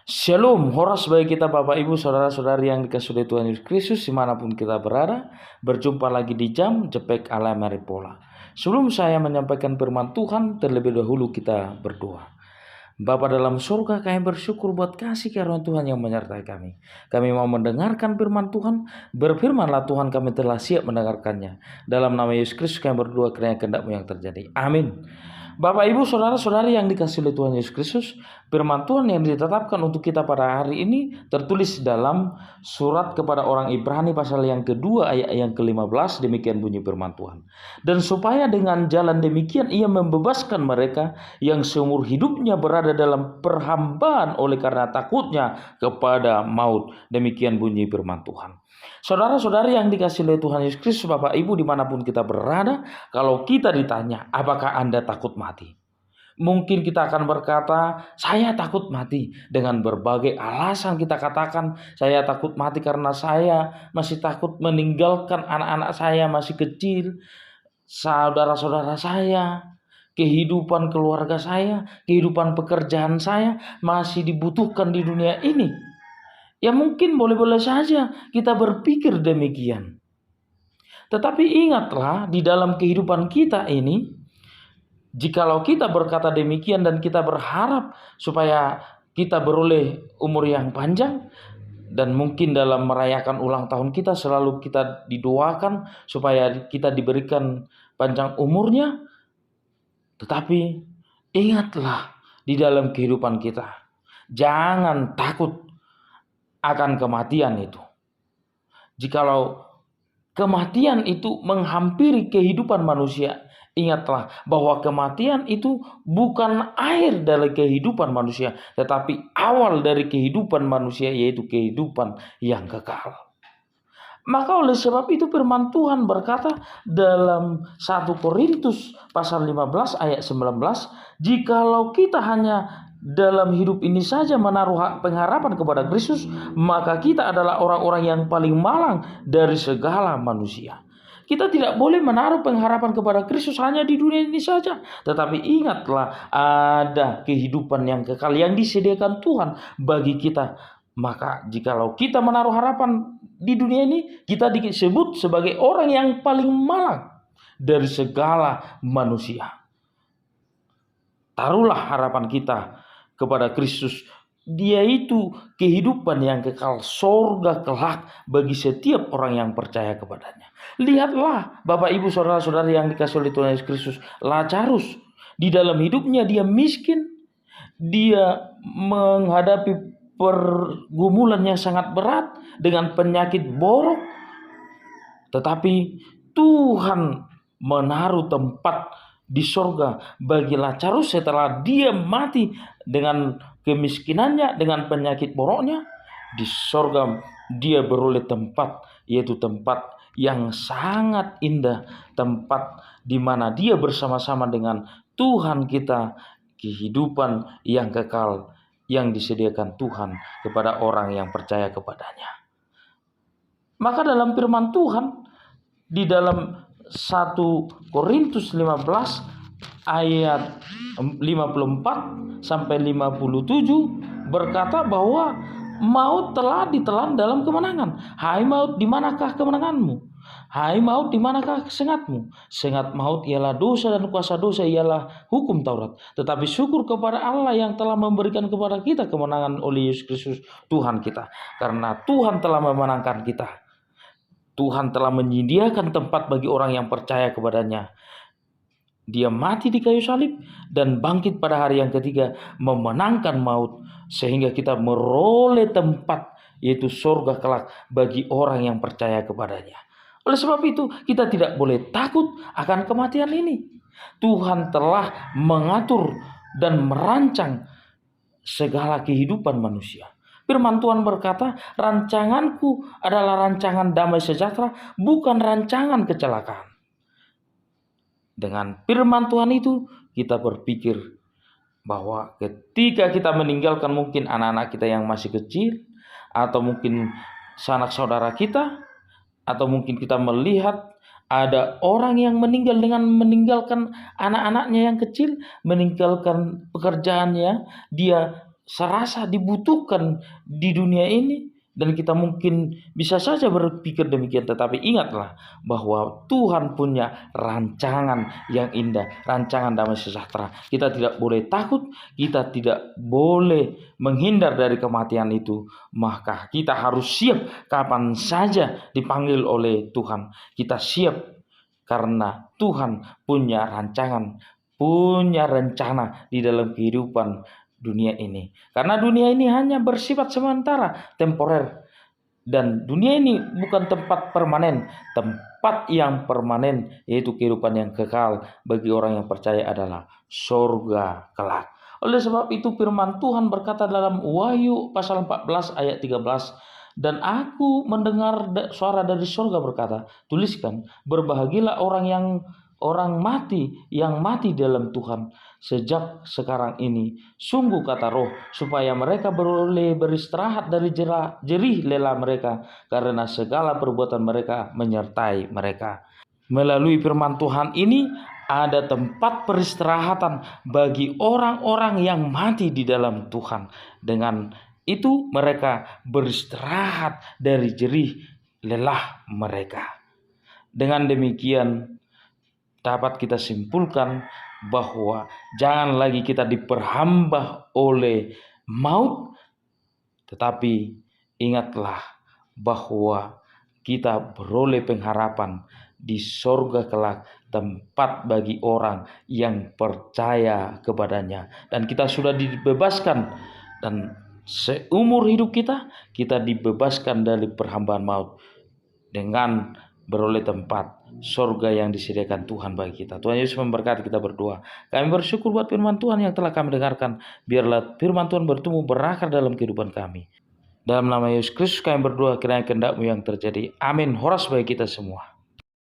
Shalom, horas bagi kita Bapak Ibu Saudara-saudari yang dikasihi oleh Tuhan Yesus Kristus dimanapun kita berada. Berjumpa lagi di jam Jepek ala Maripola. Sebelum saya menyampaikan firman Tuhan, terlebih dahulu kita berdoa. Bapa dalam surga, kami bersyukur buat kasih karunia Tuhan yang menyertai kami. Kami mau mendengarkan firman Tuhan. Berfirmanlah Tuhan, kami telah siap mendengarkannya. Dalam nama Yesus Kristus kami berdoa, kiranya kehendak-Mu yang terjadi. Amin. Bapak Ibu Saudara-saudari yang dikasihi oleh Tuhan Yesus Kristus, firman Tuhan yang ditetapkan untuk kita pada hari ini tertulis dalam surat kepada orang Ibrani pasal yang kedua ayat yang ke-15. Demikian bunyi firman Tuhan. Dan supaya dengan jalan demikian ia membebaskan mereka yang seumur hidupnya berada dalam perhambaan oleh karena takutnya kepada maut. Demikian bunyi firman Tuhan. Saudara-saudari yang dikasihi oleh Tuhan Yesus Kristus, Bapak Ibu dimanapun kita berada, kalau kita ditanya, apakah Anda takut mati? Mungkin kita akan berkata, saya takut mati. Dengan berbagai alasan kita katakan, saya takut mati karena saya masih takut meninggalkan anak-anak saya masih kecil, saudara-saudara saya, kehidupan keluarga saya, kehidupan pekerjaan saya masih dibutuhkan di dunia ini. Ya mungkin boleh-boleh saja kita berpikir demikian. Tetapi ingatlah di dalam kehidupan kita ini, jikalau kita berkata demikian dan kita berharap supaya kita beroleh umur yang panjang, dan mungkin dalam merayakan ulang tahun kita selalu kita didoakan supaya kita diberikan panjang umurnya. Tetapi ingatlah di dalam kehidupan kita, jangan takut akan kematian itu. Jikalau kematian itu menghampiri kehidupan manusia, ingatlah bahwa kematian itu bukan akhir dari kehidupan manusia, tetapi awal dari kehidupan manusia, yaitu kehidupan yang kekal. Maka oleh sebab itu firman Tuhan berkata dalam 1 Korintus pasal 15 ayat 19, jikalau kita hanya dalam hidup ini saja menaruh pengharapan kepada Kristus, maka kita adalah orang-orang yang paling malang dari segala manusia. Kita tidak boleh menaruh pengharapan kepada Kristus hanya di dunia ini saja. Tetapi ingatlah, ada kehidupan yang kekal yang disediakan Tuhan bagi kita. Maka jikalau kita menaruh harapan di dunia ini, kita disebut sebagai orang yang paling malang dari segala manusia. Taruhlah harapan kita kepada Kristus. Dia itu kehidupan yang kekal, sorga kelak bagi setiap orang yang percaya kepadanya. Lihatlah Bapak Ibu Saudara-saudari yang dikasihi oleh Tuhan Yesus Kristus, Lazarus di dalam hidupnya dia miskin, dia menghadapi pergumulan yang sangat berat dengan penyakit borok, tetapi Tuhan menaruh tempat di sorga bagi Lazarus setelah dia mati dengan kemiskinannya, dengan penyakit boroknya. Di sorga dia beroleh tempat, yaitu tempat yang sangat indah, tempat di mana dia bersama-sama dengan Tuhan kita, kehidupan yang kekal yang disediakan Tuhan kepada orang yang percaya kepadanya. Maka dalam firman Tuhan di dalam 1 Korintus 15 ayat 54 sampai 57 berkata bahwa maut telah ditelan dalam kemenangan. Hai maut, di manakah kemenanganmu? Hai maut, di manakah sengatmu? Sengat maut ialah dosa dan kuasa dosa ialah hukum Taurat. Tetapi syukur kepada Allah yang telah memberikan kepada kita kemenangan oleh Yesus Kristus Tuhan kita. Karena Tuhan telah memenangkan kita. Tuhan telah menyediakan tempat bagi orang yang percaya kepadanya. Dia mati di kayu salib dan bangkit pada hari yang ketiga memenangkan maut, sehingga kita meroleh tempat, yaitu surga kelak bagi orang yang percaya kepadanya. Oleh sebab itu kita tidak boleh takut akan kematian ini. Tuhan telah mengatur dan merancang segala kehidupan manusia. Firman Tuhan berkata, rancanganku adalah rancangan damai sejahtera, bukan rancangan kecelakaan. Dengan firman Tuhan itu kita berpikir bahwa ketika kita meninggalkan mungkin anak-anak kita yang masih kecil, atau mungkin sanak saudara kita, atau mungkin kita melihat ada orang yang meninggal dengan meninggalkan anak-anaknya yang kecil, meninggalkan pekerjaannya, dia serasa dibutuhkan di dunia ini. Dan kita mungkin bisa saja berpikir demikian, tetapi ingatlah bahwa Tuhan punya rancangan yang indah, rancangan damai sejahtera. Kita tidak boleh takut, kita tidak boleh menghindar dari kematian itu. Maka kita harus siap kapan saja dipanggil oleh Tuhan. Kita siap karena Tuhan punya rancangan, punya rencana di dalam kehidupan dunia ini. Karena dunia ini hanya bersifat sementara, temporer. Dan dunia ini bukan tempat permanen. Tempat yang permanen, yaitu kehidupan yang kekal bagi orang yang percaya, adalah surga kelak. Oleh sebab itu firman Tuhan berkata dalam Wahyu pasal 14 ayat 13, dan aku mendengar suara dari surga berkata, tuliskan, berbahagialah orang mati yang mati dalam Tuhan sejak sekarang ini. Sungguh kata Roh, supaya mereka boleh beristirahat dari jerih lelah mereka, karena segala perbuatan mereka menyertai mereka. Melalui firman Tuhan ini ada tempat peristirahatan bagi orang-orang yang mati di dalam Tuhan. Dengan itu mereka beristirahat dari jerih lelah mereka. Dengan demikian dapat kita simpulkan bahwa jangan lagi kita diperhamba oleh maut, tetapi ingatlah bahwa kita beroleh pengharapan di sorga kelak, tempat bagi orang yang percaya kepadanya. Dan kita sudah dibebaskan, dan seumur hidup kita dibebaskan dari perhambaan maut dengan beroleh tempat sorga yang disediakan Tuhan bagi kita. Tuhan Yesus memberkati. Kita berdoa. Kami bersyukur buat firman Tuhan yang telah kami dengarkan. Biarlah firman Tuhan bertumbuh berakar dalam kehidupan kami. Dalam nama Yesus Kristus kami berdoa, kiranya kehendak-Mu yang terjadi. Amin. Horas bagi kita semua.